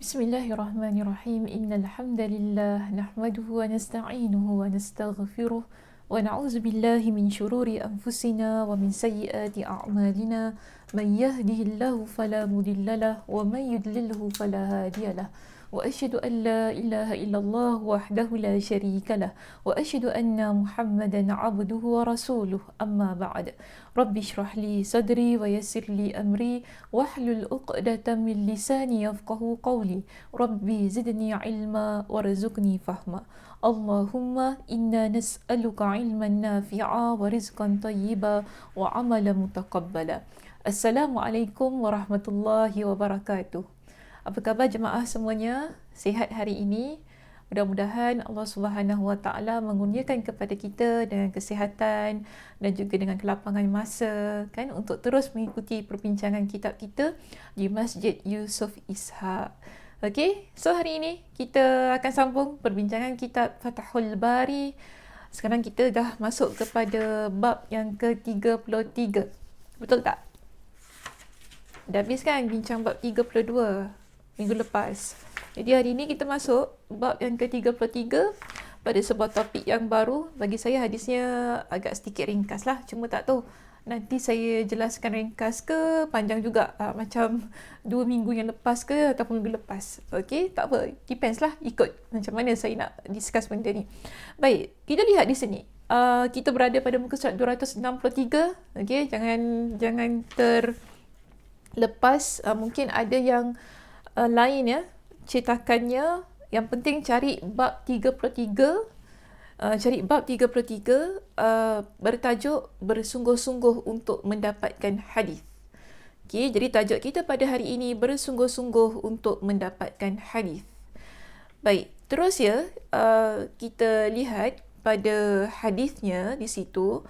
Bismillahirrahmanirrahim. Innal hamdalillah nahmaduhu wa nasta'inuhu wa nastaghfiruh wa na'udzu billahi min shururi anfusina wa min sayyiati a'malina. Man yahdihillahu fala mudhillalah wa man yudlilhu fala hadiyalah. Wa asyhadu an la ilaha illallah wahdahu la syarika lah wa asyhadu anna Muhammadan 'abduhu wa rasuluh. Amma ba'd. Rabbi shrah li sadri wa yassir li amri wahlul 'uqdatam min lisani yafqahu qawli. Rabbi zidni ilma warzuqni fahma. Allahumma inna nas'aluka ilman nafi'a wa rizqan tayyiba wa amalan mutaqabbala. Assalamualaikum warahmatullahi wabarakatuh. Apa khabar jemaah semuanya? Sihat hari ini? Mudah-mudahan Allah Subhanahu Wa Taala mengurniakan kepada kita dengan kesihatan dan juga dengan kelapangan masa kan untuk terus mengikuti perbincangan kitab kita di Masjid Yusof Ishaq. Okey, so hari ini kita akan sambung perbincangan kitab Fathul Bari. Sekarang kita dah masuk kepada bab yang ke-33. Betul tak? Dah habis kan bincang bab 32 minggu lepas. Jadi hari ini kita masuk bab yang ke-33 pada sebuah topik yang baru. Bagi saya hadisnya agak sedikit ringkas lah. Cuma tak tahu nanti saya jelaskan ringkas ke panjang juga. Macam 2 minggu yang lepas ke ataupun minggu lepas. Okay, tak apa. Depends lah ikut macam mana saya nak discuss benda ni. Baik, kita lihat di sini. Kita berada pada muka surat 263. Okay, jangan terlepas. Mungkin ada yang lain ya cetakannya. Yang penting cari bab 33, bertajuk bersungguh-sungguh untuk mendapatkan hadis. Okey, jadi tajuk kita pada hari ini bersungguh-sungguh untuk mendapatkan hadis. Baik, terus ya kita lihat pada hadisnya di situ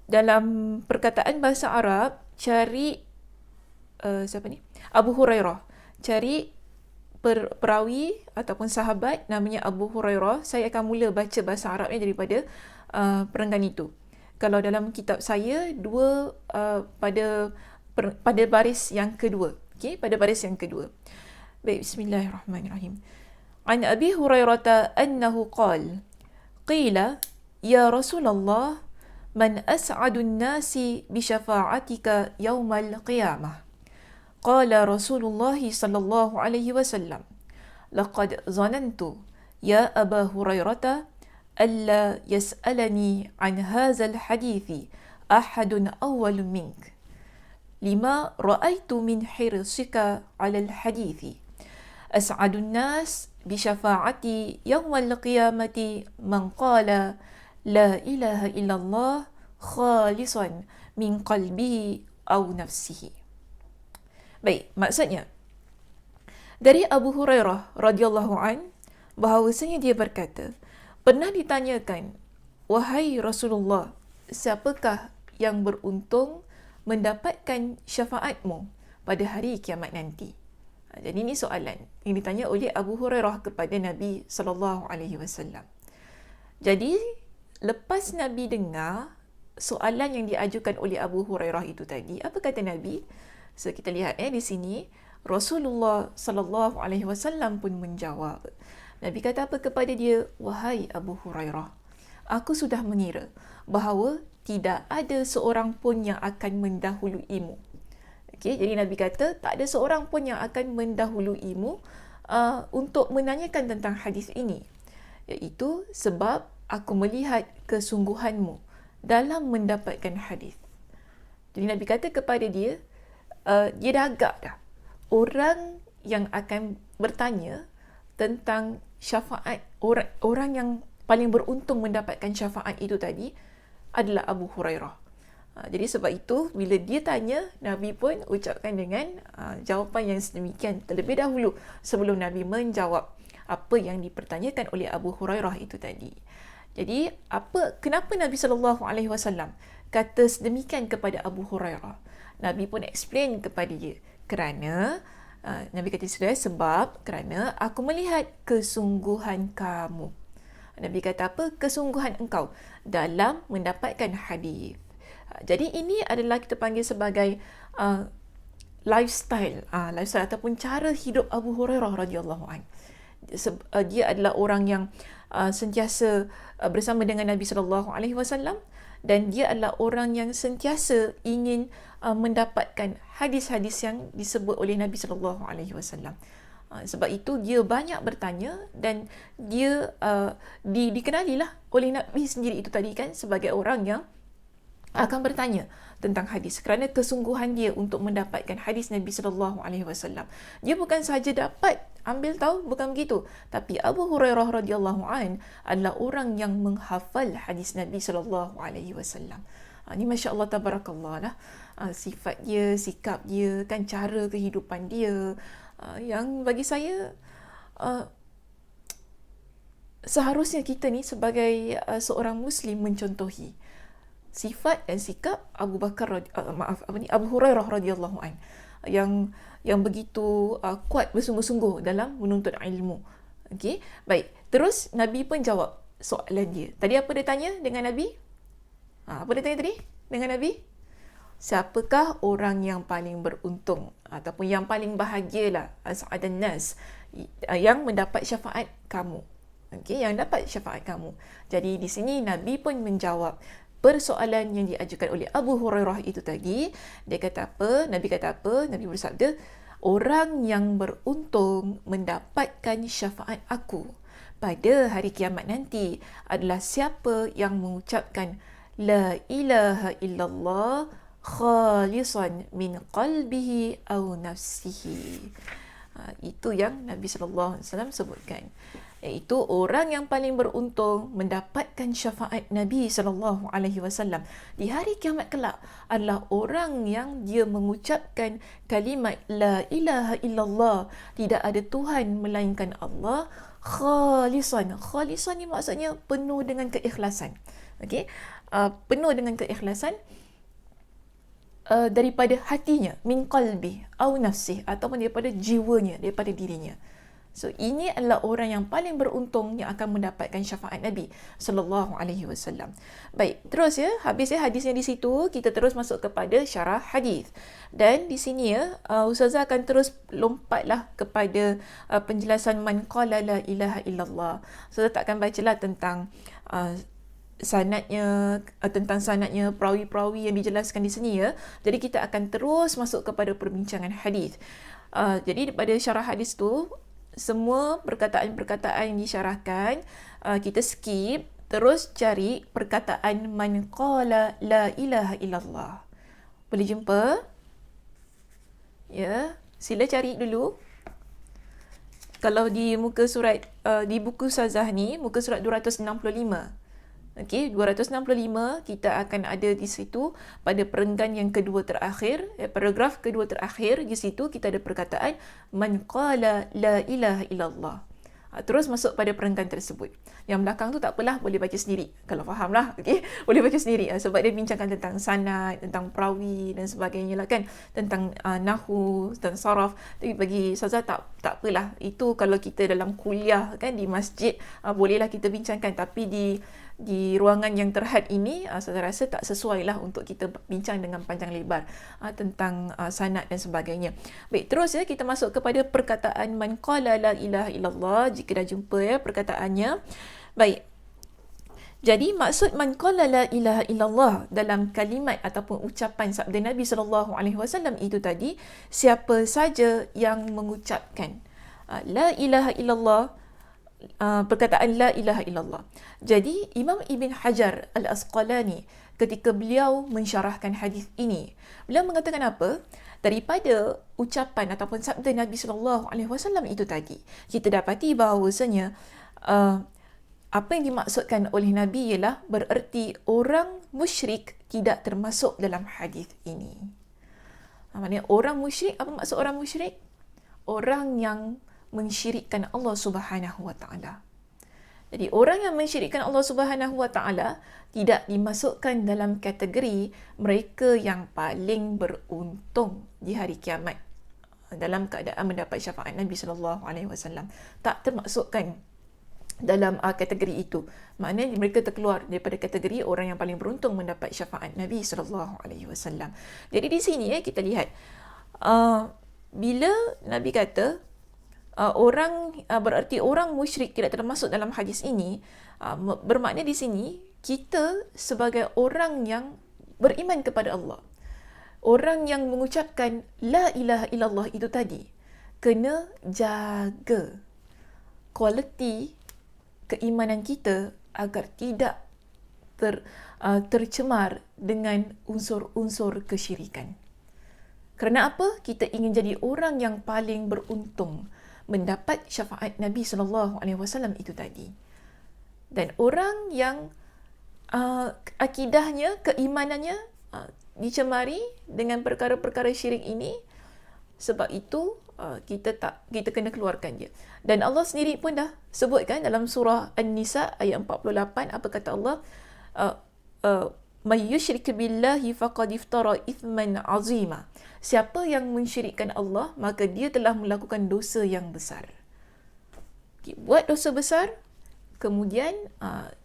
dalam perkataan bahasa Arab cari Abu Hurairah. Cari perawi ataupun sahabat namanya Abu Hurairah. Saya akan mula baca bahasa Arabnya daripada perenggan itu. Kalau dalam kitab saya pada baris yang kedua. Okey, pada baris yang kedua. Baik, bismillahirrahmanirrahim. An Abi Hurairah annahu qala qila ya Rasulullah man as'adun nasi bi syafa'atika yaumal qiyamah. قال رسول الله صلى الله عليه وسلم لقد ظننت يا أبا هريرة ألا يسألني عن هذا الحديث أحد أول منك لما رأيت من حرصك على الحديث أسعد الناس بشفاعتي يوم القيامة من قال لا إله إلا الله خالصا من قلبه أو نفسه. Baik, maksudnya dari Abu Hurairah radhiyallahu an bahawasanya dia berkata, pernah ditanyakan, wahai Rasulullah, siapakah yang beruntung mendapatkan syafaatmu pada hari kiamat nanti? Jadi ini soalan yang ditanya oleh Abu Hurairah kepada Nabi sallallahu alaihi wasallam. Jadi lepas Nabi dengar soalan yang diajukan oleh Abu Hurairah itu tadi, apa kata Nabi? So kita lihat di sini Rasulullah sallallahu alaihi wasallam pun menjawab. Nabi kata apa kepada dia? Wahai Abu Hurairah, aku sudah mengira bahawa tidak ada seorang pun yang akan mendahuluimu. Okey, jadi Nabi kata tak ada seorang pun yang akan mendahuluimu untuk menanyakan tentang hadis ini. Iaitu sebab aku melihat kesungguhanmu dalam mendapatkan hadis. Jadi Nabi kata kepada dia, dia dah agak dah. Orang yang akan bertanya tentang syafaat, orang yang paling beruntung mendapatkan syafaat itu tadi adalah Abu Hurairah. Jadi sebab itu bila dia tanya, Nabi pun ucapkan dengan jawapan yang sedemikian terlebih dahulu sebelum Nabi menjawab apa yang dipertanyakan oleh Abu Hurairah itu tadi. Jadi kenapa Nabi SAW kata sedemikian kepada Abu Hurairah? Nabi pun explain kepada dia, kerana Nabi kata kerana aku melihat kesungguhan kamu. Nabi kata apa? Kesungguhan engkau dalam mendapatkan hadis. Jadi ini adalah kita panggil sebagai lifestyle ataupun cara hidup Abu Hurairah radhiyallahu an. Dia adalah orang yang sentiasa bersama dengan Nabi sallallahu alaihi wasallam, dan dia adalah orang yang sentiasa ingin mendapatkan hadis-hadis yang disebut oleh Nabi sallallahu alaihi wasallam. Sebab itu dia banyak bertanya, dan dia dikenalilah oleh Nabi sendiri itu tadi kan sebagai orang yang akan bertanya tentang hadis kerana kesungguhan dia untuk mendapatkan hadis Nabi sallallahu alaihi wasallam. Dia bukan sahaja dapat ambil tahu, bukan begitu, tapi Abu Hurairah radhiyallahu an adalah orang yang menghafal hadis Nabi sallallahu alaihi wasallam. Ini masya-Allah tabarakallah lah. Sifat dia, sikap dia, kan cara kehidupan dia yang bagi saya seharusnya kita ni sebagai seorang muslim mencontohi sifat dan sikap Abu Hurairah radhiyallahu an yang begitu kuat bersungguh-sungguh dalam menuntut ilmu. Okey, baik. Terus Nabi pun jawab soalan dia. Tadi apa dia tanya dengan Nabi? Apa dia tanya tadi dengan Nabi? Siapakah orang yang paling beruntung ataupun yang paling bahagialah as'adan nas yang mendapat syafaat kamu? Okey, yang dapat syafaat kamu. Jadi di sini Nabi pun menjawab persoalan yang diajukan oleh Abu Hurairah itu tadi. Dia kata apa? Nabi kata apa? Nabi bersabda, orang yang beruntung mendapatkan syafaat aku pada hari kiamat nanti adalah siapa yang mengucapkan la ilaha illallah khalisan min qalbihi aw nafsihi. Itu yang Nabi sallallahu alaihi wasallam sebutkan, iaitu orang yang paling beruntung mendapatkan syafaat Nabi sallallahu alaihi wasallam di hari kiamat kelak adalah orang yang dia mengucapkan kalimat la ilaha illallah, tidak ada Tuhan melainkan Allah, khalisan. Khalisan ni maksudnya penuh dengan keikhlasan. Okey, penuh dengan keikhlasan daripada hatinya, min qalbi au nafsih, ataupun daripada jiwanya, daripada dirinya. So ini adalah orang yang paling beruntung yang akan mendapatkan syafaat Nabi sallallahu alaihi wasallam. Baik, terus habis hadisnya di situ, kita terus masuk kepada syarah hadis. Dan di sini ustazah akan terus lompatlah kepada penjelasan man qala la ilaha illallah. Ustazah tak akan bacalah tentang sanadnya, perawi-perawi yang dijelaskan di sini ya. Jadi kita akan terus masuk kepada perbincangan hadis. Jadi pada syarah hadis tu semua perkataan-perkataan yang disyarahkan kita skip, terus cari perkataan man qala la ilaha illallah. Boleh jumpa? Ya, sila cari dulu. Kalau di muka surat di buku Ustazah ni, muka surat 265. Okey, 265 kita akan ada di situ pada perenggan yang kedua terakhir, paragraf kedua terakhir. Di situ kita ada perkataan man qala la ilaha illallah. Terus masuk pada perenggan tersebut. Yang belakang tu tak apalah, boleh baca sendiri kalau fahamlah. Okey, boleh baca sendiri sebab dia bincangkan tentang sanad, tentang perawi dan sebagainya lah kan, tentang nahwu, tentang saraf. Tapi bagi Ustazah tak apalah. Itu kalau kita dalam kuliah kan di masjid bolehlah kita bincangkan, tapi di ruangan yang terhad ini saya rasa tak sesuai lah untuk kita bincang dengan panjang lebar tentang sanad dan sebagainya. Baik, terus kita masuk kepada perkataan man qala la ilaha illallah. Jika dah jumpa perkataannya. Baik, jadi maksud man qala la ilaha illallah dalam kalimat ataupun ucapan sabda Nabi SAW itu tadi, siapa saja yang mengucapkan la ilaha illallah, perkataan la ilaha illallah. Jadi Imam Ibn Hajar Al-Asqalani ketika beliau mensyarahkan hadis ini, beliau mengatakan apa? Daripada ucapan ataupun sabda Nabi SAW itu tadi, kita dapati bahawasanya apa yang dimaksudkan oleh Nabi ialah bererti orang musyrik tidak termasuk dalam hadis ini. Maksudnya orang musyrik, apa maksud orang musyrik? Orang yang mensyirikkan Allah Subhanahu wa taala. Jadi orang yang mensyirikkan Allah Subhanahu wa taala tidak dimasukkan dalam kategori mereka yang paling beruntung di hari kiamat dalam keadaan mendapat syafaat Nabi sallallahu alaihi wasallam. Tak termasukkan dalam kategori itu. Maknanya mereka terkeluar daripada kategori orang yang paling beruntung mendapat syafaat Nabi sallallahu alaihi wasallam. Jadi di sini kita lihat bila Nabi kata berarti orang musyrik tidak termasuk dalam hadis ini, bermakna di sini kita sebagai orang yang beriman kepada Allah, orang yang mengucapkan la ilaha illallah itu tadi, kena jaga kualiti keimanan kita agar tidak tercemar dengan unsur-unsur kesyirikan. Kerana apa? Kita ingin jadi orang yang paling beruntung mendapat syafaat Nabi SAW itu tadi. Dan orang yang akidahnya, keimanannya dicemari dengan perkara-perkara syirik ini, sebab itu kita kena keluarkan dia. Dan Allah sendiri pun dah sebutkan dalam surah An-Nisa ayat 48, apa kata Allah? May yushrik billahi faqad iftara ithman azima. Siapa yang mensyirikkan Allah, maka dia telah melakukan dosa yang besar. Buat dosa besar, kemudian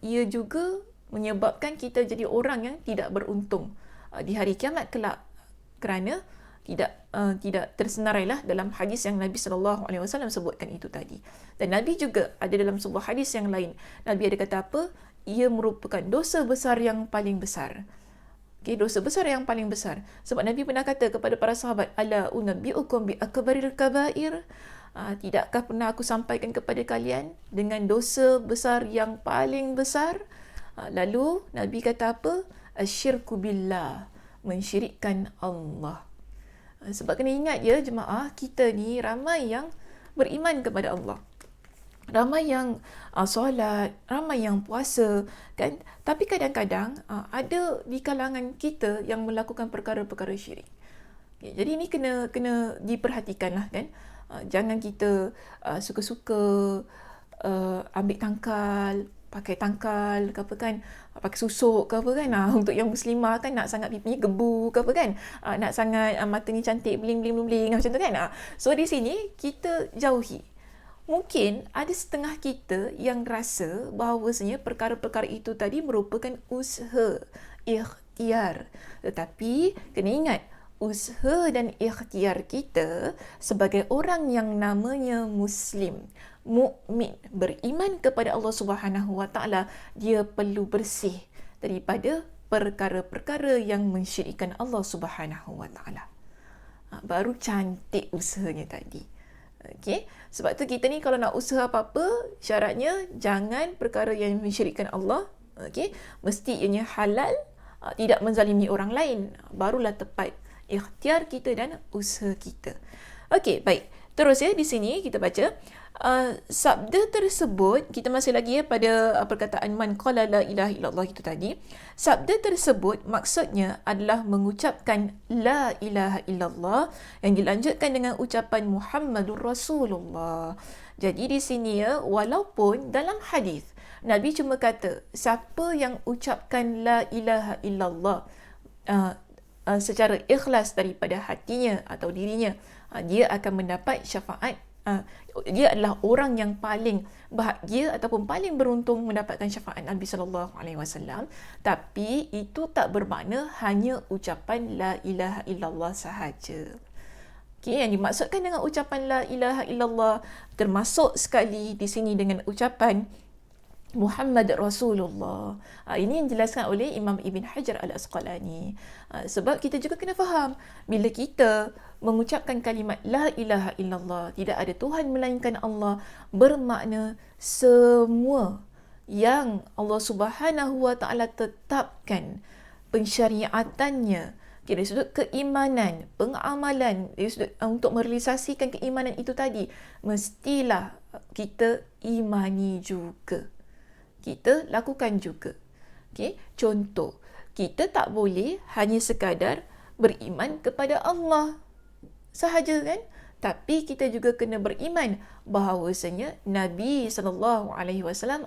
ia juga menyebabkan kita jadi orang yang tidak beruntung di hari kiamat kelak, kerana tidak tersenarailah dalam hadis yang Nabi SAW sebutkan itu tadi. Dan Nabi juga ada dalam sebuah hadis yang lain, Nabi ada kata apa? Ia merupakan dosa besar yang paling besar. Dosa besar yang paling besar. Sebab Nabi pernah kata kepada para sahabat, ala unabbi'ukum bi akbaril kabair, tidakkah pernah aku sampaikan kepada kalian dengan dosa besar yang paling besar? Lalu Nabi kata apa? Asyirku billah, mensyirikkan Allah. Sebab kena ingat ya jemaah, kita ni ramai yang beriman kepada Allah, ramai yang solat, ramai yang puasa, kan? Tapi kadang-kadang ada di kalangan kita yang melakukan perkara-perkara syirik. Jadi ini kena diperhatikanlah, kan? Jangan kita suka-suka ambil tangkal, pakai tangkal ke apa, kan, pakai susuk ke apa, kan, untuk yang muslimah kan nak sangat pipinya gebu ke apa, kan, nak sangat matanya cantik bling-bling macam tu, kan. So di sini kita jauhi. Mungkin ada setengah kita yang rasa bahawasanya perkara-perkara itu tadi merupakan usaha, ikhtiar. Tetapi kena ingat, usaha dan ikhtiar kita sebagai orang yang namanya Muslim, mukmin, beriman kepada Allah Subhanahu Wa Taala, dia perlu bersih daripada perkara-perkara yang mensyirikkan Allah Subhanahu Wa Taala. Baru cantik usahanya tadi. Okey, sebab tu kita ni kalau nak usaha apa-apa, syaratnya jangan perkara yang mensyirikkan Allah. Okey, mesti ianya halal, tidak menzalimi orang lain. Barulah tepat ikhtiar kita dan usaha kita. Okey, baik. Terus ya, di sini kita baca sabda tersebut, kita masih lagi pada perkataan man qala la ilaha illallah itu tadi. Sabda tersebut maksudnya adalah mengucapkan la ilaha illallah yang dilanjutkan dengan ucapan Muhammadur Rasulullah. Jadi di sini ya, walaupun dalam hadis Nabi cuma kata siapa yang ucapkan la ilaha illallah secara ikhlas daripada hatinya atau dirinya, dia akan mendapat syafaat. Dia adalah orang yang paling bahagia ataupun paling beruntung mendapatkan syafaat Nabi SAW. Tapi itu tak bermakna hanya ucapan la ilaha illallah sahaja. Okay, yang dimaksudkan dengan ucapan la ilaha illallah termasuk sekali di sini dengan ucapan Muhammad Rasulullah. Ini yang dijelaskan oleh Imam Ibn Hajar Al-Asqalani. Sebab kita juga kena faham, bila kita mengucapkan kalimat la ilaha illallah, tidak ada Tuhan melainkan Allah, bermakna semua yang Allah Subhanahu Wa Taala tetapkan pensyariatannya, dari sudut keimanan, pengamalan, dari sudut untuk merealisasikan keimanan itu tadi, mestilah kita imani juga, kita lakukan juga. Okay? Contoh, kita tak boleh hanya sekadar beriman kepada Allah sahaja, kan? Tapi kita juga kena beriman bahawasanya Nabi SAW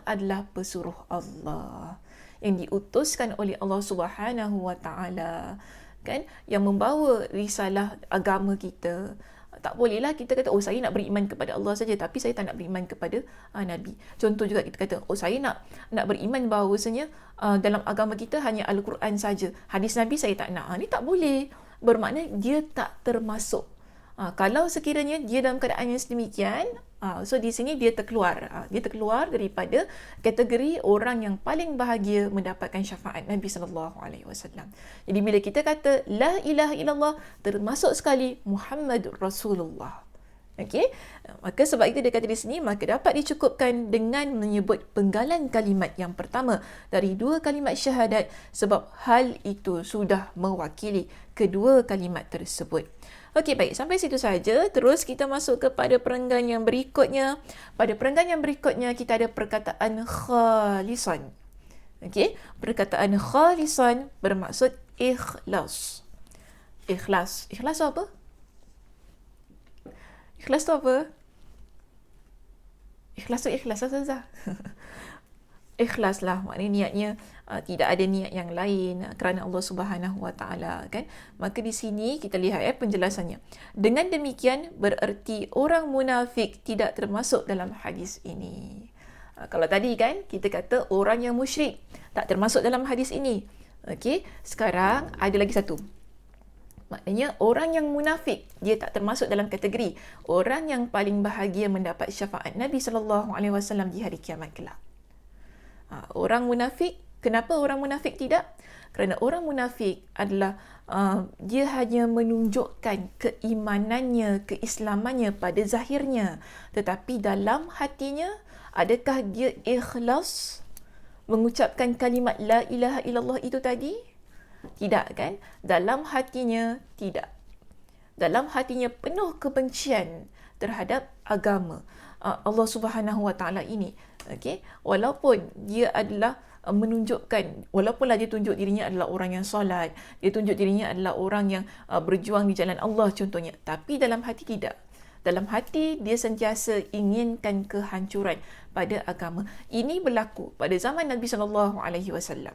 adalah pesuruh Allah yang diutuskan oleh Allah Subhanahu Wa Taala, kan, yang membawa risalah agama kita. Tak bolehlah kita kata, oh saya nak beriman kepada Allah saja, tapi saya tak nak beriman kepada Nabi. Contoh juga kita kata, oh saya nak beriman bahawasanya dalam agama kita hanya Al-Quran saja, hadis Nabi saya tak nak. Ini tak boleh. Bermakna dia tak termasuk Kalau sekiranya dia dalam keadaan yang sedemikian, so di sini dia terkeluar. Dia terkeluar daripada kategori orang yang paling bahagia mendapatkan syafaat Nabi sallallahu alaihi wasallam. Jadi bila kita kata la ilaha illallah, termasuk sekali Muhammadur Rasulullah. Okey, maka sebab itu dia kata di sini, maka dapat dicukupkan dengan menyebut penggalan kalimat yang pertama dari dua kalimat syahadat, sebab hal itu sudah mewakili kedua kalimat tersebut. Okey, baik, sampai situ saja. Terus kita masuk kepada perenggan yang berikutnya. Pada perenggan yang berikutnya kita ada perkataan khalisan. Okey, perkataan khalisan bermaksud ikhlas. Ikhlas. Ikhlas tu apa? Ikhlas tu apa? Ikhlas tu ikhlas lah, Ustazah. Ikhlas lah, maknanya niatnya tidak ada niat yang lain kerana Allah Subhanahu Wa Taala, kan? Maka di sini kita lihat penjelasannya. Dengan demikian bererti orang munafik tidak termasuk dalam hadis ini. Kalau tadi kan kita kata orang yang musyrik tak termasuk dalam hadis ini. Okey, sekarang ada lagi satu. Maknanya orang yang munafik, dia tak termasuk dalam kategori orang yang paling bahagia mendapat syafaat Nabi sallallahu alaihi wasallam di hari kiamat kelak. Orang munafik, kenapa orang munafik tidak? Kerana orang munafik adalah dia hanya menunjukkan keimanannya, keislamannya pada zahirnya, tetapi dalam hatinya adakah dia ikhlas mengucapkan kalimat la ilaha illallah itu tadi? Tidak, kan? Dalam hatinya tidak. Dalam hatinya penuh kebencian terhadap agama Allah Subhanahu Wa Taala ini. Okey, walaupun dia adalah menunjukkan, walaupunlah dia tunjuk dirinya adalah orang yang solat, dia tunjuk dirinya adalah orang yang berjuang di jalan Allah contohnya, tapi dalam hati tidak. Dalam hati dia sentiasa inginkan kehancuran pada agama. Ini berlaku pada zaman Nabi sallallahu alaihi wasallam.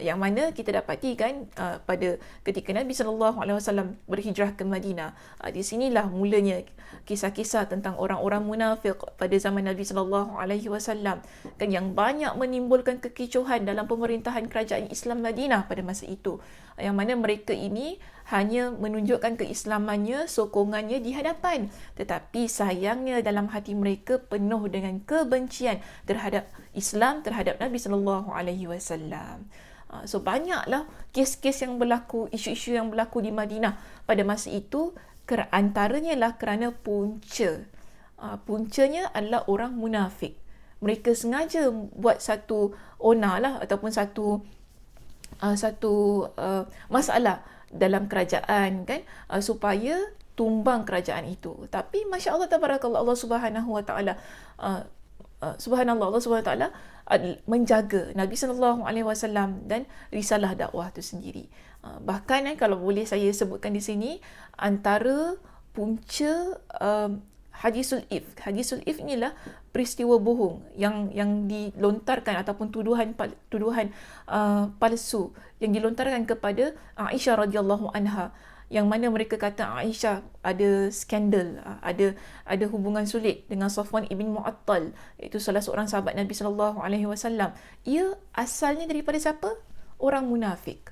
Yang mana kita dapati kan pada ketika Nabi SAW berhijrah ke Madinah, di sinilah mulanya kisah-kisah tentang orang-orang munafik pada zaman Nabi SAW kan, yang banyak menimbulkan kekicauan dalam pemerintahan kerajaan Islam Madinah pada masa itu, yang mana mereka ini hanya menunjukkan keislamannya, sokongannya di hadapan, tetapi sayangnya dalam hati mereka penuh dengan kebencian terhadap Islam, terhadap Nabi SAW. So banyaklah kes-kes yang berlaku, isu-isu yang berlaku di Madinah pada masa itu, antaranya lah kerana puncanya adalah orang munafik. Mereka sengaja buat satu onar lah, ataupun satu masalah dalam kerajaan, kan, supaya tumbang kerajaan itu. Tapi Masya Allah, tabarakallah, Allah Subhanahu Wa Taala Subhanallah, Allah Subhanahu Wa Taala menjaga Nabi sallallahu alaihi wasallam dan risalah dakwah itu sendiri. Bahkan kalau boleh saya sebutkan di sini, antara punca hadisul ifk. Hadisul ifk inilah peristiwa bohong yang dilontarkan ataupun tuduhan palsu yang dilontarkan kepada Aisyah radhiyallahu anha, yang mana mereka kata Aisyah ada skandal, ada hubungan sulit dengan Safwan ibn Mu'attal, iaitu salah seorang sahabat Nabi sallallahu alaihi wasallam. Ia asalnya daripada siapa? Orang munafik.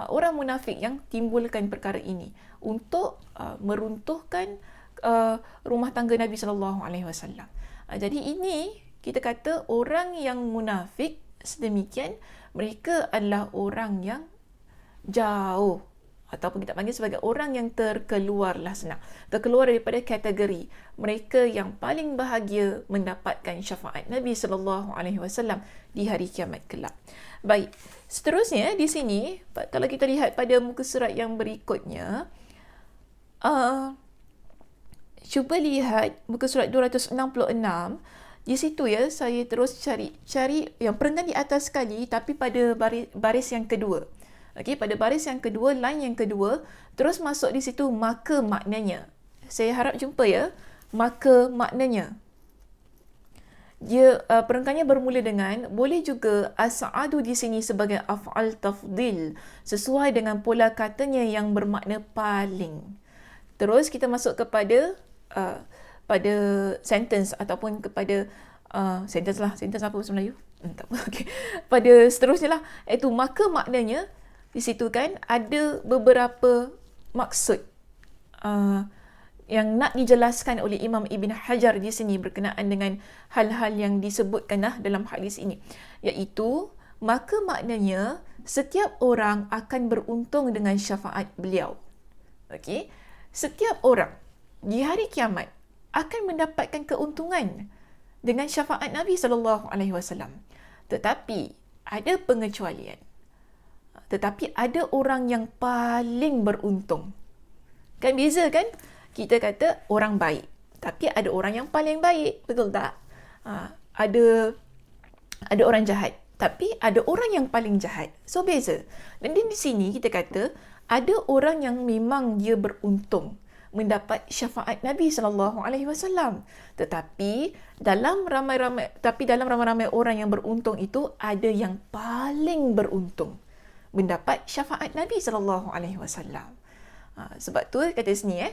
Orang munafik yang timbulkan perkara ini untuk meruntuhkan rumah tangga Nabi sallallahu alaihi wasallam. Jadi ini kita kata orang yang munafik sedemikian, mereka adalah orang yang jauh, ataupun kita panggil sebagai orang yang terkeluar daripada kategori mereka yang paling bahagia mendapatkan syafaat Nabi sallallahu alaihi wasallam di hari kiamat kelak. Baik, seterusnya di sini kalau kita lihat pada muka surat yang berikutnya, cuba lihat muka surat 266. Di situ ya, saya terus cari yang perenggan di atas sekali, tapi pada baris yang kedua. Okey, pada baris yang kedua, line yang kedua, terus masuk di situ maka maknanya. Saya harap jumpa ya, maka maknanya. Dia perenggannya bermula dengan, boleh juga as-sa'adu di sini sebagai af'al tafdil, sesuai dengan pola katanya yang bermakna paling. Terus kita masuk kepada pada sentence ataupun kepada sentence apa bahasa Melayu? Tak apa, okey. Pada seterusnya lah, iaitu maka maknanya. Di situ kan ada beberapa maksud yang nak dijelaskan oleh Imam Ibn Hajar di sini berkenaan dengan hal-hal yang disebutkan dalam hadis ini, iaitu maka maknanya setiap orang akan beruntung dengan syafaat beliau. Okey, setiap orang di hari kiamat akan mendapatkan keuntungan dengan syafaat Nabi sallallahu alaihi wasallam. Tetapi ada pengecualian. Tetapi ada orang yang paling beruntung. Kan beza kan? Kita kata orang baik, tapi ada orang yang paling baik, betul tak? Ada orang jahat, tapi ada orang yang paling jahat. So beza. Dan di sini kita kata ada orang yang memang dia beruntung mendapat syafaat Nabi sallallahu alaihi wasallam. Tetapi dalam ramai-ramai orang yang beruntung itu ada yang paling beruntung mendapat syafaat Nabi sallallahu alaihi wasallam. Sebab tu kata sini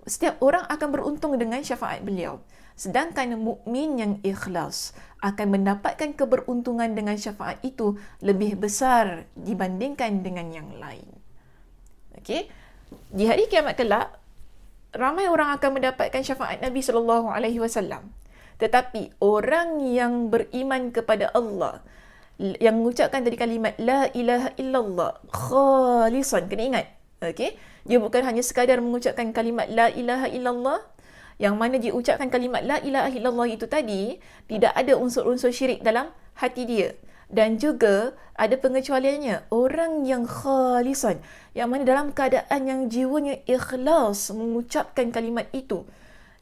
setiap orang akan beruntung dengan syafaat beliau. Sedangkan mukmin yang ikhlas akan mendapatkan keberuntungan dengan syafaat itu lebih besar dibandingkan dengan yang lain. Okey. Di hari kiamat kelak ramai orang akan mendapatkan syafaat Nabi sallallahu alaihi wasallam. Tetapi orang yang beriman kepada Allah, yang mengucapkan tadi kalimat la ilaha illallah khalisan, kena ingat. Okey, dia bukan hanya sekadar mengucapkan kalimat la ilaha illallah, yang mana dia ucapkan kalimat la ilaha illallah itu tadi tidak ada unsur-unsur syirik dalam hati dia. Dan juga ada pengecualiannya, orang yang khalisan, yang mana dalam keadaan yang jiwanya ikhlas mengucapkan kalimat itu.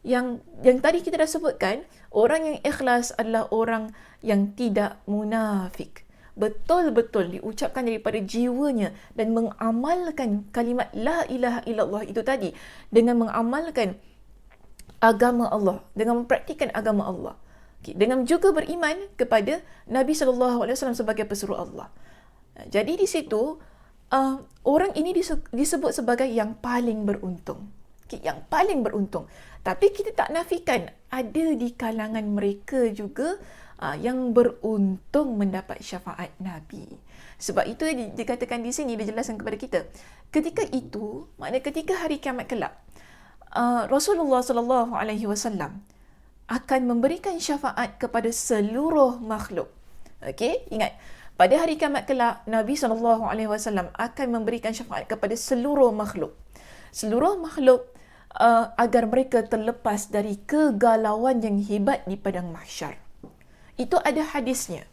Yang tadi kita dah sebutkan, orang yang ikhlas adalah orang yang tidak munafik. Betul-betul diucapkan daripada jiwanya dan mengamalkan kalimat la ilaha illallah itu tadi dengan mengamalkan agama Allah, dengan mempraktikkan agama Allah. Dengan juga beriman kepada Nabi SAW sebagai pesuruh Allah. Jadi di situ orang ini disebut sebagai yang paling beruntung. Yang paling beruntung. Tapi kita tak nafikan ada di kalangan mereka juga yang beruntung mendapat syafaat Nabi. Sebab itu dikatakan di sini, dijelaskan kepada kita. Ketika itu, maknanya ketika hari kiamat kelak, Rasulullah SAW akan memberikan syafaat kepada seluruh makhluk. Okey, ingat. Pada hari kiamat kelak, Nabi SAW akan memberikan syafaat kepada seluruh makhluk. Seluruh makhluk agar mereka terlepas dari kegalauan yang hebat di padang mahsyar. Itu ada hadisnya.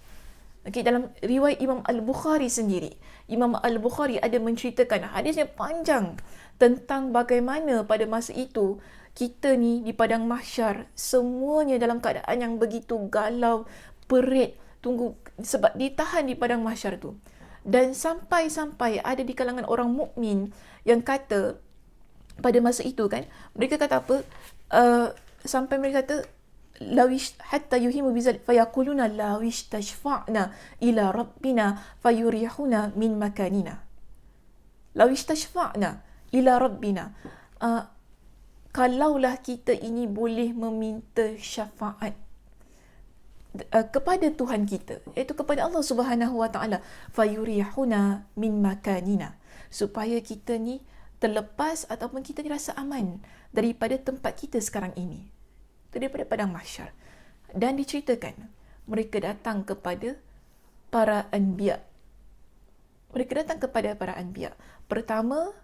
Okay, dalam riwayat Imam Al-Bukhari sendiri. Imam Al-Bukhari ada menceritakan, hadisnya panjang, tentang bagaimana pada masa itu kita ni di padang mahsyar semuanya dalam keadaan yang begitu galau, perit, sebab ditahan di padang mahsyar tu. Dan sampai-sampai ada di kalangan orang mukmin yang kata pada masa itu kan, mereka kata apa? Sampai mereka kata lawish hatta yuhimu bizal fayaquluna lawish tashfa'na ila rabbina fayurihuna min makanina. Lawish tashfa'na ila rabbina. Kalaulah kita ini boleh meminta syafaat kepada Tuhan kita, iaitu kepada Allah Subhanahu wa taala, fayurihuna min makanina, supaya kita ni terlepas ataupun kita dirasa aman daripada tempat kita sekarang ini, daripada padang mahsyar. Dan diceritakan mereka datang kepada para anbiya. Mereka datang kepada para anbiya. Pertama,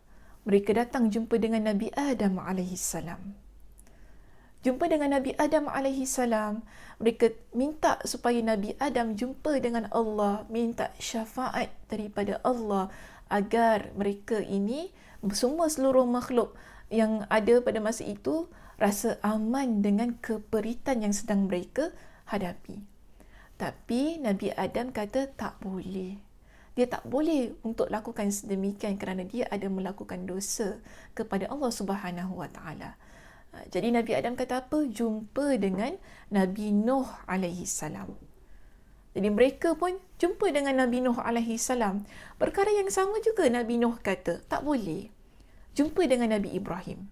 mereka datang jumpa dengan Nabi Adam alaihissalam. Jumpa dengan Nabi Adam alaihissalam, mereka minta supaya Nabi Adam jumpa dengan Allah, minta syafaat daripada Allah agar mereka ini, semua seluruh makhluk yang ada pada masa itu, rasa aman dengan keperitan yang sedang mereka hadapi. Tapi Nabi Adam kata tak boleh. Dia tak boleh untuk lakukan sedemikian kerana dia ada melakukan dosa kepada Allah Subhanahu wa taala. Jadi Nabi Adam kata apa? Jumpa dengan Nabi Nuh alaihi salam. Jadi mereka pun jumpa dengan Nabi Nuh alaihi salam. Perkara yang sama juga Nabi Nuh kata, tak boleh. Jumpa dengan Nabi Ibrahim.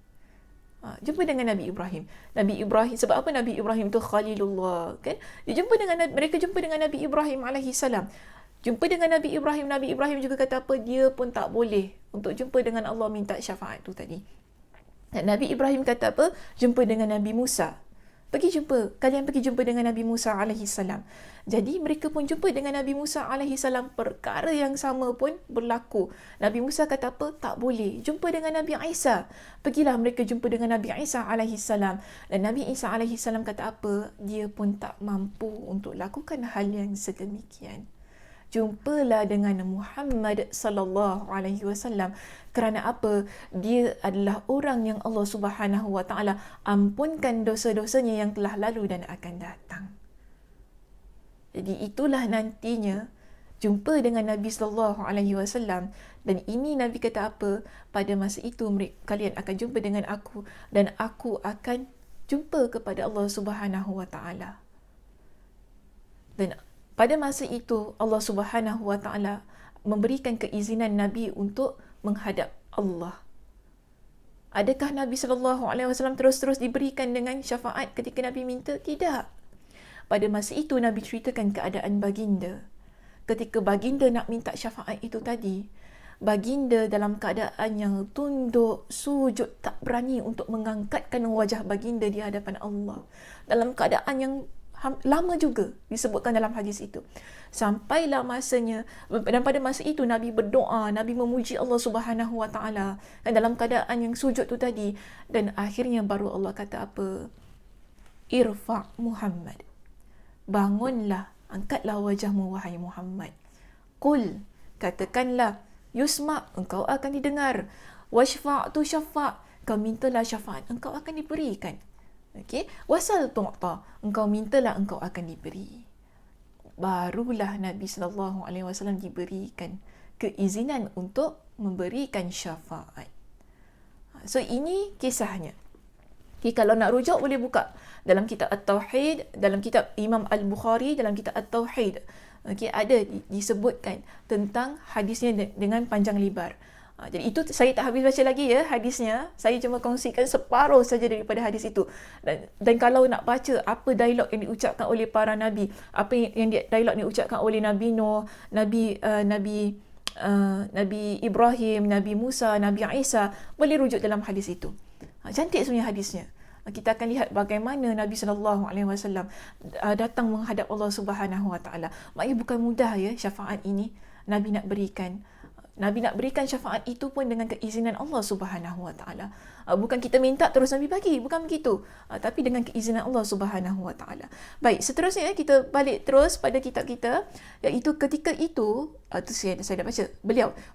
Jumpa dengan Nabi Ibrahim. Nabi Ibrahim, sebab apa Nabi Ibrahim tu Khalilullah, kan? Mereka jumpa dengan Nabi Ibrahim alaihi salam. Jumpa dengan Nabi Ibrahim juga kata apa? Dia pun tak boleh untuk jumpa dengan Allah minta syafaat tu tadi. Dan Nabi Ibrahim kata apa? Jumpa dengan Nabi Musa. Kalian pergi jumpa dengan Nabi Musa alaihi salam. Jadi mereka pun jumpa dengan Nabi Musa alaihi salam, perkara yang sama pun berlaku. Nabi Musa kata apa? Tak boleh. Jumpa dengan Nabi Isa. Pergilah mereka jumpa dengan Nabi Isa alaihi salam. Dan Nabi Isa alaihi salam kata apa? Dia pun tak mampu untuk lakukan hal yang sedemikian. Jumpalah dengan Muhammad sallallahu alaihi wasallam. Kerana apa? Dia adalah orang yang Allah Subhanahu wa taala ampunkan dosa-dosanya yang telah lalu dan akan datang. Jadi itulah nantinya jumpa dengan Nabi sallallahu alaihi wasallam, dan ini Nabi kata apa? Pada masa itu kalian akan jumpa dengan aku dan aku akan jumpa kepada Allah Subhanahu wa taala. Dan pada masa itu Allah Subhanahu wa taala memberikan keizinan Nabi untuk menghadap Allah. Adakah Nabi sallallahu alaihi wasallam terus-terus diberikan dengan syafaat ketika Nabi minta? Tidak. Pada masa itu Nabi ceritakan keadaan baginda. Ketika baginda nak minta syafaat itu tadi, baginda dalam keadaan yang tunduk, sujud, tak berani untuk mengangkatkan wajah baginda di hadapan Allah. Dalam keadaan yang lama juga disebutkan dalam hadis itu. Sampailah masanya, dan pada masa itu Nabi berdoa, Nabi memuji Allah Subhanahu wa taala dalam keadaan yang sujud tu tadi, dan akhirnya baru Allah kata apa? Irfa' Muhammad. Bangunlah, angkatlah wajahmu wahai Muhammad. Qul, katakanlah, yusma', engkau akan didengar. Washfa' tu syafa', kau mintalah syafaat, engkau akan diberikan. Okey, wasal tu'ta, engkau mintalah engkau akan diberi. Barulah Nabi sallallahu alaihi wasallam diberikan keizinan untuk memberikan syafaat. So ini kisahnya. Okay, kalau nak rujuk boleh buka dalam kitab At-Tauhid, dalam kitab Imam Al-Bukhari, dalam kitab At-Tauhid. Okey, ada disebutkan tentang hadisnya dengan panjang lebar. Jadi itu saya tak habis baca lagi ya hadisnya. Saya cuma kongsikan separuh saja daripada hadis itu. Dan kalau nak baca apa dialog yang diucapkan oleh para nabi, apa yang dialog yang diucapkan oleh Nabi Nuh, Nabi Ibrahim, Nabi Musa, Nabi Isa, boleh rujuk dalam hadis itu. Cantik sebenarnya hadisnya. Kita akan lihat bagaimana Nabi SAW datang menghadap Allah Subhanahu Wa Taala. Maknanya bukan mudah ya syafaat ini Nabi nak berikan. Nabi nak berikan syafaat itu pun dengan keizinan Allah Subhanahu Wa Taala. Bukan kita minta terus Nabi bagi, bukan begitu. Tapi dengan keizinan Allah Subhanahu Wa Taala. Baik, seterusnya kita balik terus pada kitab kita, iaitu ketika itu saya dah baca,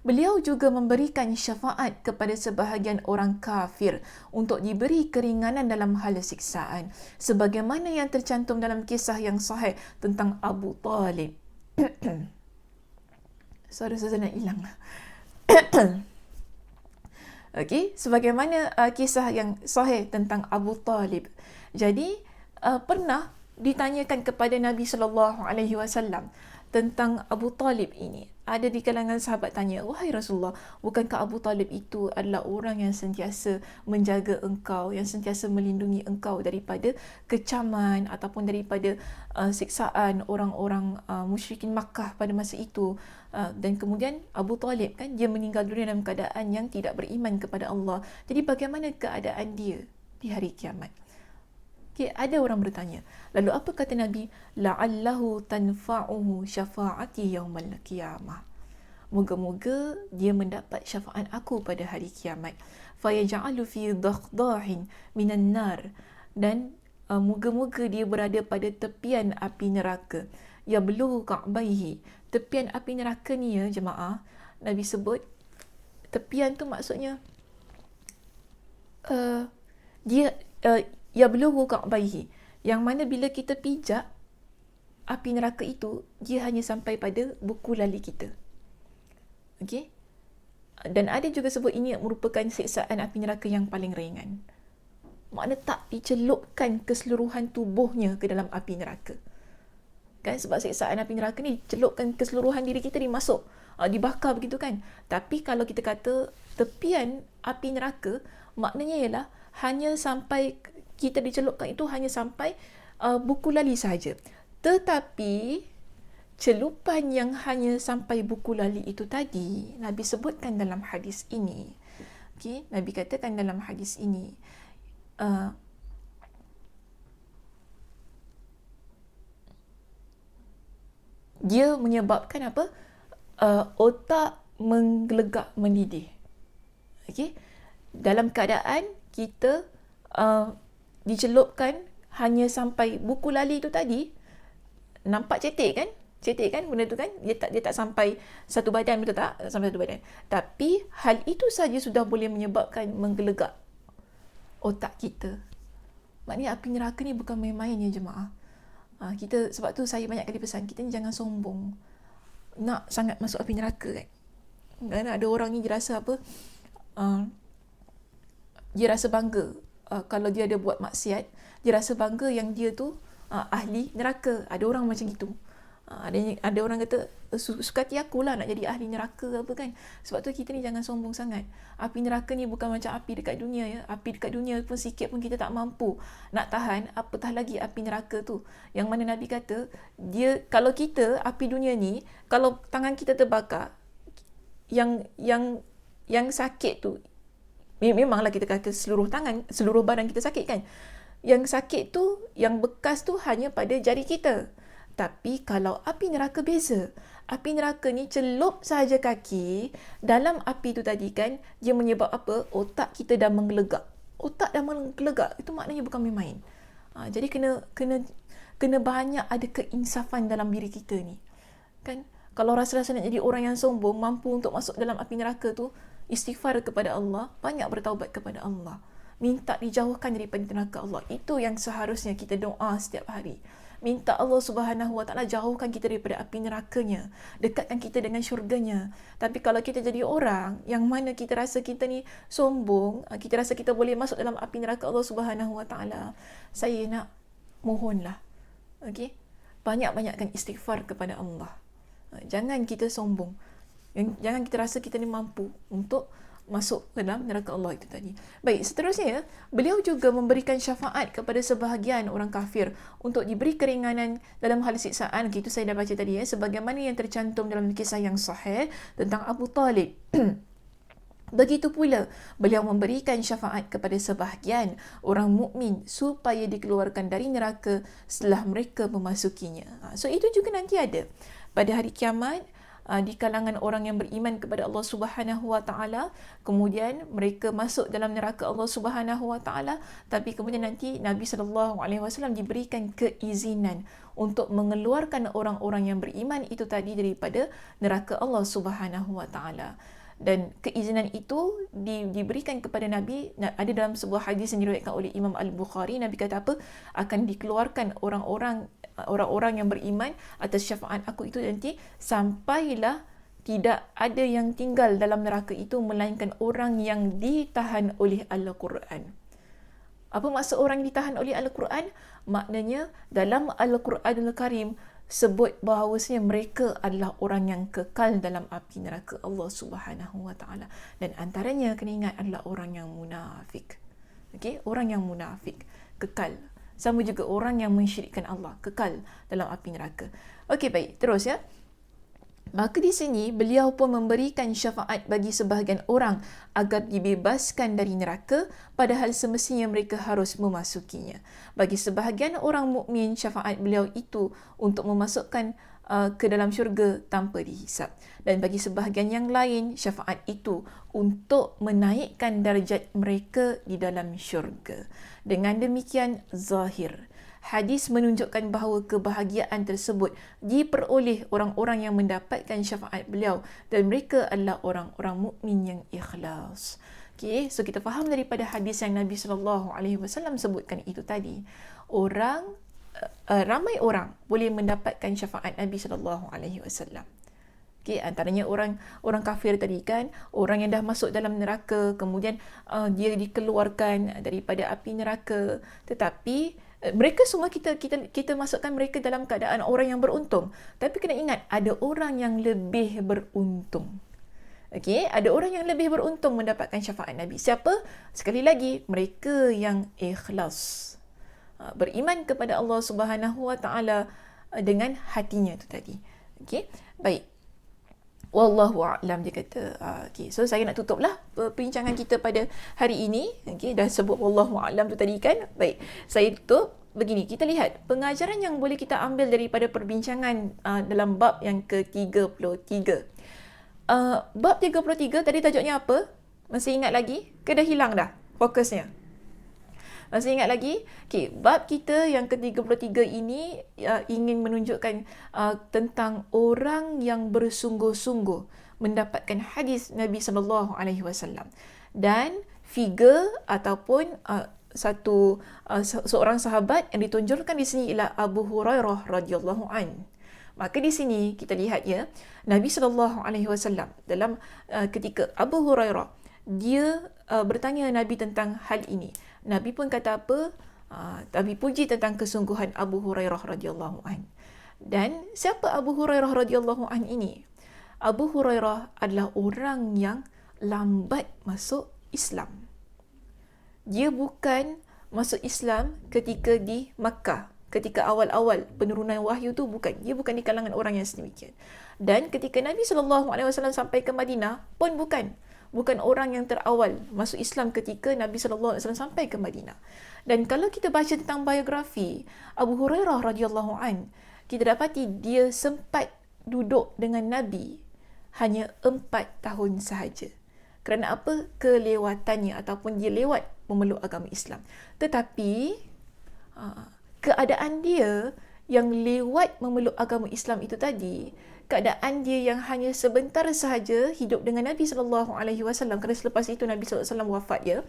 beliau juga memberikan syafaat kepada sebahagian orang kafir untuk diberi keringanan dalam hal siksaan, sebagaimana yang tercantum dalam kisah yang sahih tentang Abu Talib. Suara saya nak hilang. Okey, sebagaimana kisah yang sahih tentang Abu Talib. Jadi pernah ditanyakan kepada Nabi sallallahu alaihi wasallam tentang Abu Talib ini. Ada di kalangan sahabat tanya, "Wahai Rasulullah, bukankah Abu Talib itu adalah orang yang sentiasa menjaga engkau, yang sentiasa melindungi engkau daripada kecaman ataupun daripada siksaan orang-orang musyrikin Makkah pada masa itu?" Dan kemudian Abu Talib kan dia meninggal dunia dalam keadaan yang tidak beriman kepada Allah. Jadi bagaimana keadaan dia di hari kiamat? Okay, ada orang bertanya. Lalu apa kata Nabi? La'allahu tanfa'uhu syafa'ati yaumal qiyamah. Moga-moga dia mendapat syafaat aku pada hari kiamat. Fayaj'alu fi dakhdahin minan nar. Dan moga-moga dia berada pada tepian api neraka. Yablughu ka'baihi. Tepian api neraka ni ya jemaah, Nabi sebut tepian tu maksudnya dia yablughu ka'baihi, yang mana bila kita pijak api neraka itu, dia hanya sampai pada buku lali kita. Okey? Dan ada juga sebut ini merupakan siksaan api neraka yang paling ringan. Makna tak dicelupkan keseluruhan tubuhnya ke dalam api neraka. Kan, sebab siksaan api neraka ni celupkan keseluruhan diri kita dimasuk, dibakar begitu kan. Tapi kalau kita kata tepian api neraka, maknanya ialah hanya sampai kita dicelupkan itu hanya sampai buku lali sahaja. Tetapi celupan yang hanya sampai buku lali itu tadi, Nabi sebutkan dalam hadis ini, Okay, Nabi katakan dalam hadis ini, dia menyebabkan apa? Otak menggelegak, mendidih. Okay, dalam keadaan kita dicelupkan hanya sampai buku lali tu tadi, nampak cetek kan benda tu kan, dia tak sampai satu badan, betul tak? Sampai satu badan, tapi hal itu saja sudah boleh menyebabkan menggelegak otak kita. Maknanya api neraka ni bukan main-main ya jemaah. Kita, sebab tu saya banyak kali pesan, kita ni jangan sombong nak sangat masuk api neraka kan. Kerana ada orang ni dia rasa apa, dia rasa bangga kalau dia ada buat maksiat, dia rasa bangga yang dia tu ahli neraka. Ada orang macam gitu. Ada orang kata, suka hati aku lah nak jadi ahli neraka apa kan. Sebab tu kita ni jangan sombong sangat. Api neraka ni bukan macam api dekat dunia ya. Api dekat dunia pun sikit pun kita tak mampu nak tahan, apatah lagi api neraka tu. Yang mana Nabi kata, dia, kalau kita api dunia ni, kalau tangan kita terbakar, yang sakit tu, memanglah kita kata seluruh tangan, seluruh badan kita sakit kan. Yang sakit tu, yang bekas tu hanya pada jari kita. Tapi kalau api neraka beza. Api neraka ni celup sahaja kaki dalam api tu tadi kan, dia menyebab apa? Otak kita dah menggelegak. Otak dah menggelegak. Itu maknanya bukan main-main. Jadi kena banyak ada keinsafan dalam diri kita ni. Kan? Kalau rasa-rasa nak jadi orang yang sombong, mampu untuk masuk dalam api neraka tu, istighfar kepada Allah, banyak bertaubat kepada Allah. Minta dijauhkan daripada neraka Allah. Itu yang seharusnya kita doa setiap hari. Minta Allah Subhanahu Wa Taala jauhkan kita daripada api nerakanya, dekatkan kita dengan syurganya. Tapi kalau kita jadi orang yang mana kita rasa kita ni sombong, kita rasa kita boleh masuk dalam api neraka Allah Subhanahu Wa Taala, saya nak mohonlah, okey, banyak-banyakkan istighfar kepada Allah. Jangan kita sombong, jangan kita rasa kita ni mampu untuk masuk ke dalam neraka Allah itu tadi. Baik, seterusnya beliau juga memberikan syafaat kepada sebahagian orang kafir untuk diberi keringanan dalam hal siksaan. Itu saya dah baca tadi ya, sebagaimana yang tercantum dalam kisah yang sahih tentang Abu Talib. Begitu pula beliau memberikan syafaat kepada sebahagian orang mukmin supaya dikeluarkan dari neraka setelah mereka memasukinya. So itu juga nanti ada pada hari kiamat, di kalangan orang yang beriman kepada Allah Subhanahu Wa Taala, kemudian mereka masuk dalam neraka Allah Subhanahu Wa Taala, tapi kemudian nanti Nabi sallallahu alaihi wasallam diberikan keizinan untuk mengeluarkan orang-orang yang beriman itu tadi daripada neraka Allah Subhanahu Wa Taala. Dan keizinan itu diberikan kepada Nabi. Ada dalam sebuah hadis yang diriwayatkan oleh Imam Al-Bukhari, Nabi kata apa? Akan dikeluarkan orang-orang yang beriman atas syafaat aku itu nanti, sampailah tidak ada yang tinggal dalam neraka itu melainkan orang yang ditahan oleh Al-Quran. Apa maksud orang yang ditahan oleh Al-Quran? Maknanya dalam Al-Quranul Karim sebut bahawasanya mereka adalah orang yang kekal dalam api neraka Allah Subhanahu Wa Taala, dan antaranya kena ingat adalah orang yang munafik. Okey, orang yang munafik kekal. Sama juga orang yang mensyirikkan Allah kekal dalam api neraka. Okey, baik, terus ya. Maka di sini beliau pun memberikan syafaat bagi sebahagian orang agar dibebaskan dari neraka, padahal semestinya mereka harus memasukinya. Bagi sebahagian orang mukmin, syafaat beliau itu untuk memasukkan ke dalam syurga tanpa dihisap. Dan bagi sebahagian yang lain, syafaat itu untuk menaikkan darjat mereka di dalam syurga. Dengan demikian, zahir hadis menunjukkan bahawa kebahagiaan tersebut diperoleh orang-orang yang mendapatkan syafaat beliau, dan mereka adalah orang-orang mukmin yang ikhlas. Okay, so kita faham daripada hadis yang Nabi SAW sebutkan itu tadi, ramai orang boleh mendapatkan syafaat Nabi SAW. Okay, antaranya orang kafir tadi kan, orang yang dah masuk dalam neraka, kemudian dia dikeluarkan daripada api neraka, tetapi mereka semua kita masukkan mereka dalam keadaan orang yang beruntung. Tapi kena ingat, ada orang yang lebih beruntung. Okey, ada orang yang lebih beruntung mendapatkan syafaat Nabi. Siapa? Sekali lagi, mereka yang ikhlas, beriman kepada Allah Subhanahu Wa Taala dengan hatinya itu tadi. Okey, baik. Wallahu a'lam, dia kata. Okay. So saya nak tutuplah perbincangan kita pada hari ini. Okay. Dah sebut wallahu a'lam tu tadi kan. Baik, saya tutup. Begini, kita lihat pengajaran yang boleh kita ambil daripada perbincangan dalam bab yang ke-33. Bab 33 tadi tajuknya apa? Masih ingat lagi? Ke dah hilang dah fokusnya? Masih ingat lagi? Okay, bab kita yang ke-33 ini ingin menunjukkan tentang orang yang bersungguh-sungguh mendapatkan hadis Nabi SAW. Dan figure ataupun seorang sahabat yang ditunjukkan di sini ialah Abu Hurairah radhiyallahu an. Maka di sini kita lihat ya, Nabi SAW dalam ketika Abu Hurairah dia bertanya Nabi tentang hal ini. Nabi pun kata apa? Nabi puji tentang kesungguhan Abu Hurairah radhiyallahu an. Dan siapa Abu Hurairah radhiyallahu an ini? Abu Hurairah adalah orang yang lambat masuk Islam. Dia bukan masuk Islam ketika di Makkah. Ketika awal-awal penurunan wahyu tu bukan. Dia bukan di kalangan orang yang sedemikian. Dan ketika Nabi SAW sampai ke Madinah pun bukan. Bukan orang yang terawal masuk Islam ketika Nabi SAW sampai ke Madinah. Dan kalau kita baca tentang biografi Abu Hurairah radhiyallahu an, kita dapati dia sempat duduk dengan Nabi hanya 4 tahun sahaja. Kerana apa? Kelewatannya ataupun dia lewat memeluk agama Islam. Tetapi keadaan dia yang lewat memeluk agama Islam itu tadi, keadaan dia yang hanya sebentar sahaja hidup dengan Nabi SAW, kerana selepas itu Nabi SAW wafat ya.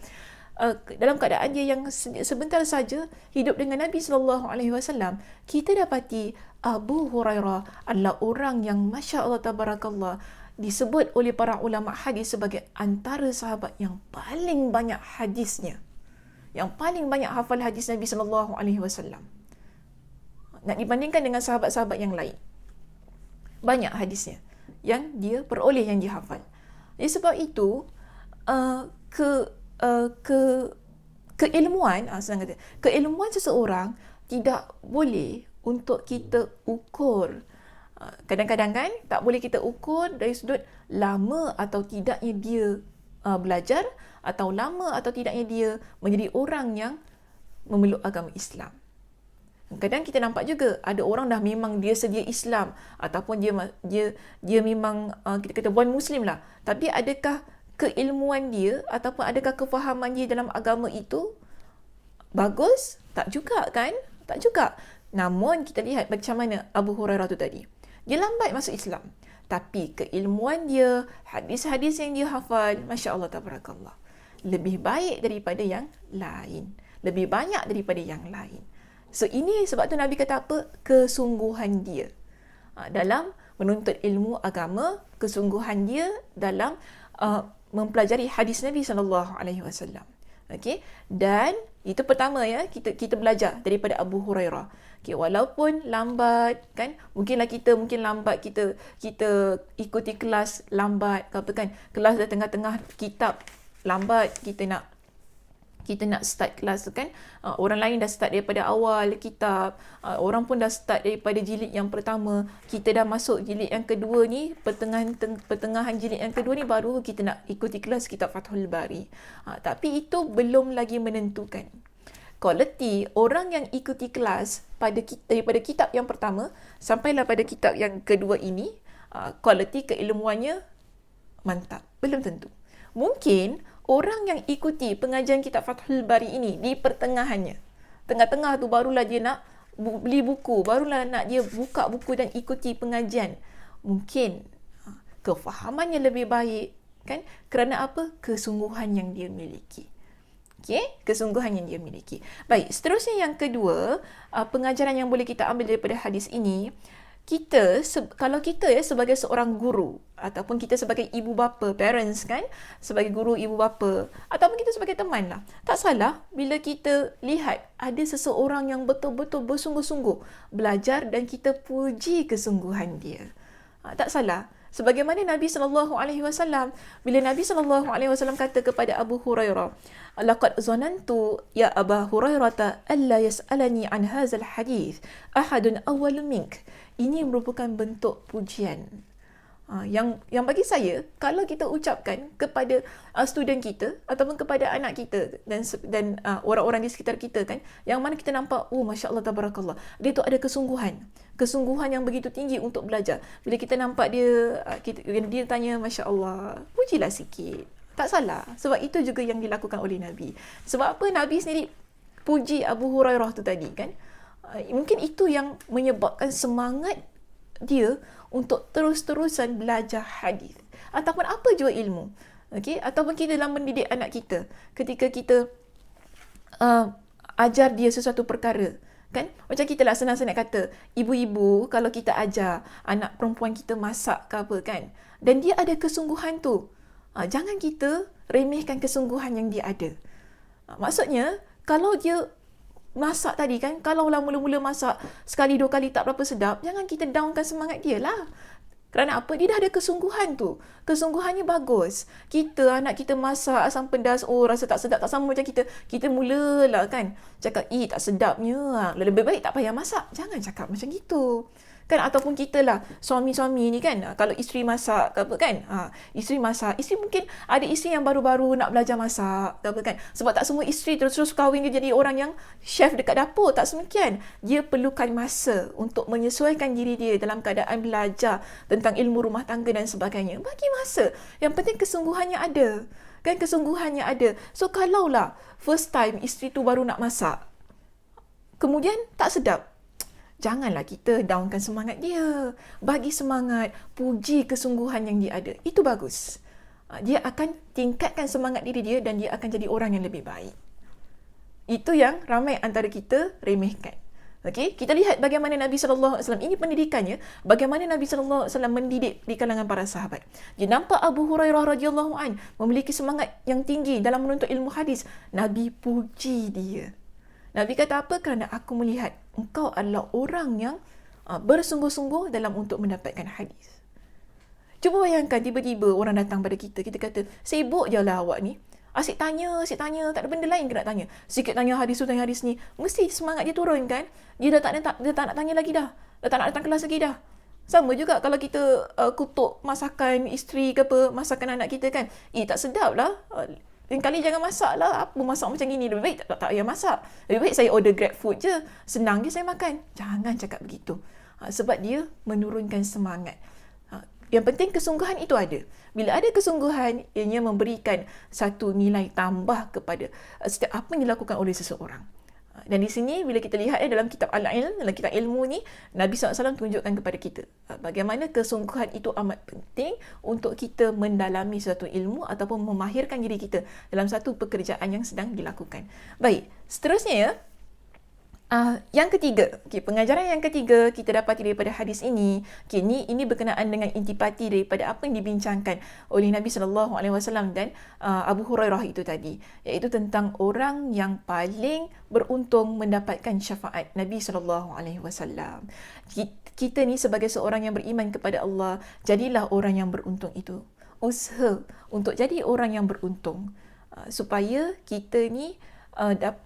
Dalam keadaan dia yang sebentar sahaja hidup dengan Nabi SAW, kita dapati Abu Hurairah adalah orang yang Masya Allah Tabarakallah disebut oleh para ulama hadis sebagai antara sahabat yang paling banyak hadisnya, yang paling banyak hafal hadis Nabi SAW. Nak dibandingkan dengan sahabat-sahabat yang lain, banyak hadisnya yang dia peroleh, yang dia hafal. Jadi sebab itu keilmuan keilmuan seseorang tidak boleh untuk kita ukur. Kadang-kadang kan tak boleh kita ukur dari sudut lama atau tidaknya dia belajar, atau lama atau tidaknya dia menjadi orang yang memeluk agama Islam. Kadang kita nampak juga ada orang dah memang dia sedia Islam ataupun dia memang kita kata bukan Muslim lah, tapi adakah keilmuan dia ataupun adakah kefahaman dia dalam agama itu bagus? Tak juga kan? Tak juga. Namun kita lihat macam mana Abu Hurairah tu tadi. Dia lambat masuk Islam, tapi keilmuan dia, hadis-hadis yang dia hafal, Masya Allah Tabarakallah, lebih baik daripada yang lain, lebih banyak daripada yang lain. So ini sebab tu Nabi kata apa? Kesungguhan dia dalam menuntut ilmu agama, kesungguhan dia dalam mempelajari hadis Nabi SAW. Okey, dan itu pertama ya, kita belajar daripada Abu Hurairah. Okey, walaupun lambat kan, mungkin lambat kita ikuti kelas lambat ke apa kan, kelas dah tengah-tengah kitab lambat kita nak start kelas tu kan, orang lain dah start daripada awal kitab, orang pun dah start daripada jilid yang pertama, kita dah masuk jilid yang kedua ni, pertengahan jilid yang kedua ni baru kita nak ikuti kelas kitab Fathul Bari. Tapi itu belum lagi menentukan kualiti orang yang ikuti kelas daripada kitab yang pertama sampailah pada kitab yang kedua ini, kualiti keilmuannya mantap. Belum tentu. Mungkin orang yang ikuti pengajian kitab Fathul Bari ini di pertengahannya, tengah-tengah tu barulah dia nak beli buku, barulah nak dia buka buku dan ikuti pengajian, mungkin kefahamannya lebih baik kan, kerana apa? Kesungguhan yang dia miliki. Okey, kesungguhan yang dia miliki. Baik, seterusnya yang kedua, pengajaran yang boleh kita ambil daripada hadis ini, kalau kita ya sebagai seorang guru ataupun kita sebagai ibu bapa, parents kan, sebagai guru, ibu bapa, ataupun kita sebagai teman lah, tak salah bila kita lihat ada seseorang yang betul-betul bersungguh-sungguh belajar dan kita puji kesungguhan dia. Tak salah. Sebagaimana Nabi SAW, bila Nabi SAW kata kepada Abu Hurairah, laqad zanantu ya Aba Hurairah alla yas'alani an hadzal hadith ahadun awwal mink. Ini merupakan bentuk pujian. Yang bagi saya, kalau kita ucapkan kepada student kita ataupun kepada anak kita dan orang-orang di sekitar kita kan, yang mana kita nampak, oh Masya Allah, Tabarakallah, dia tu ada kesungguhan yang begitu tinggi untuk belajar. Bila kita nampak dia, dia tanya Masya Allah, pujilah sikit. Tak salah. Sebab itu juga yang dilakukan oleh Nabi. Sebab apa Nabi sendiri puji Abu Hurairah tu tadi kan? Mungkin itu yang menyebabkan semangat dia untuk terus-terusan belajar hadis ataupun apa jua ilmu. Okey, ataupun kita dalam mendidik anak kita, ketika kita ajar dia sesuatu perkara, kan? Macam kita lah senang-senang kata, ibu-ibu kalau kita ajar anak perempuan kita masak ke apa kan, dan dia ada kesungguhan tu, jangan kita remehkan kesungguhan yang dia ada. Maksudnya, kalau dia masak tadi kan, kalau lah mula-mula masak sekali dua kali tak berapa sedap, jangan kita downkan semangat dia lah. Kerana apa? Dia dah ada kesungguhan tu. Kesungguhannya bagus. Kita, anak kita masak asam pedas, oh rasa tak sedap, tak sama macam kita. Kita mulalah kan cakap, tak sedapnya. Lebih baik tak payah masak. Jangan cakap macam gitu. Kan, ataupun kita lah, suami-suami ni kan, kalau isteri masak ke apa kan, isteri masak, isteri mungkin ada isteri yang baru-baru nak belajar masak ke apa kan, sebab tak semua isteri terus-terus kahwin dia jadi orang yang chef dekat dapur, tak semikian. Dia perlukan masa untuk menyesuaikan diri dia dalam keadaan belajar tentang ilmu rumah tangga dan sebagainya. Bagi masa, yang penting kesungguhannya ada kan, kesungguhannya ada. So kalaulah first time isteri tu baru nak masak, kemudian tak sedap, janganlah kita downkan semangat dia. Bagi semangat, puji kesungguhan yang dia ada. Itu bagus. Dia akan tingkatkan semangat diri dia dan dia akan jadi orang yang lebih baik. Itu yang ramai antara kita remehkan. Okey, kita lihat bagaimana Nabi SAW, ini pendidikannya, bagaimana Nabi SAW mendidik di kalangan para sahabat. Dia nampak Abu Hurairah radhiyallahu an memiliki semangat yang tinggi dalam menuntut ilmu hadis. Nabi puji dia. Nabi kata apa? Kerana aku melihat engkau adalah orang yang bersungguh-sungguh dalam untuk mendapatkan hadis. Cuba bayangkan tiba-tiba orang datang pada kita, kita kata, sibuk je lah awak ni. Asyik tanya, tak ada benda lain ke nak tanya. Sikit tanya hadis tu, tanya hadis ni. Mesti semangat dia turun kan? Dia dah tak nak tanya lagi dah. Dah tak nak datang kelas lagi dah. Sama juga kalau kita kutuk masakan isteri ke apa, masakan anak kita kan. Tak sedap lah. Lain kali jangan masak lah. Apa masak macam gini? Lebih baik tak payah masak. Lebih baik saya order Grab food je. Senang je saya makan. Jangan cakap begitu. Sebab dia menurunkan semangat. Yang penting kesungguhan itu ada. Bila ada kesungguhan, ianya memberikan satu nilai tambah kepada setiap apa yang dilakukan oleh seseorang. Dan di sini bila kita lihat dalam kitab Al-Ilm, dalam kitab ilmu ni, Nabi SAW tunjukkan kepada kita bagaimana kesungguhan itu amat penting untuk kita mendalami suatu ilmu ataupun memahirkan diri kita dalam satu pekerjaan yang sedang dilakukan. Baik, seterusnya ya. Yang ketiga, pengajaran yang ketiga kita dapati daripada hadis ini, ini berkenaan dengan intipati daripada apa yang dibincangkan oleh Nabi SAW dan Abu Hurairah itu tadi, iaitu tentang orang yang paling beruntung mendapatkan syafaat Nabi SAW. Kita ni sebagai seorang yang beriman kepada Allah, jadilah orang yang beruntung itu. Usaha untuk jadi orang yang beruntung supaya kita ni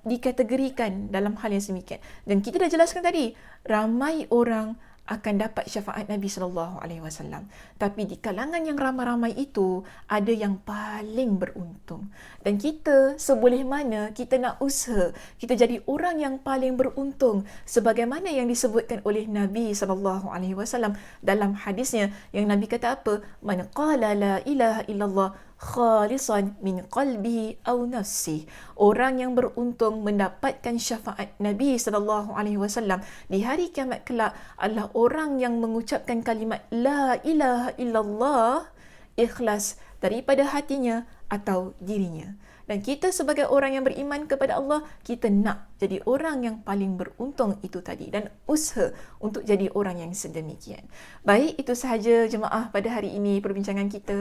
dikategorikan dalam hal yang semikian. Dan kita dah jelaskan tadi, ramai orang akan dapat syafaat Nabi SAW. Tapi di kalangan yang ramai-ramai itu, ada yang paling beruntung. Dan kita, seboleh mana kita nak usaha, kita jadi orang yang paling beruntung. Sebagaimana yang disebutkan oleh Nabi SAW dalam hadisnya, yang Nabi kata apa? Man qala la ilaha illallah khalisan min qalbi aw nafsi. Orang yang beruntung mendapatkan syafaat Nabi SAW di hari kiamat kelak adalah orang yang mengucapkan kalimat la ilaha illallah ikhlas daripada hatinya atau dirinya. Dan kita sebagai orang yang beriman kepada Allah, kita nak jadi orang yang paling beruntung itu tadi dan usaha untuk jadi orang yang sedemikian. Baik, itu sahaja jemaah pada hari ini perbincangan kita.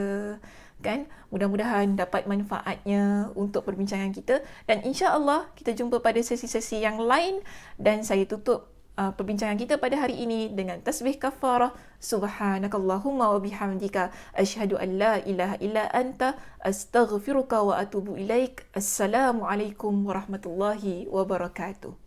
Kan? Mudah-mudahan dapat manfaatnya untuk perbincangan kita dan insya-Allah kita jumpa pada sesi-sesi yang lain dan saya tutup perbincangan kita pada hari ini dengan tasbih kafarah. Subhanakallahumma wa bihamdika asyhadu an la ilaha illa anta astaghfiruka wa atubu ilaik. Assalamualaikum warahmatullahi wabarakatuh.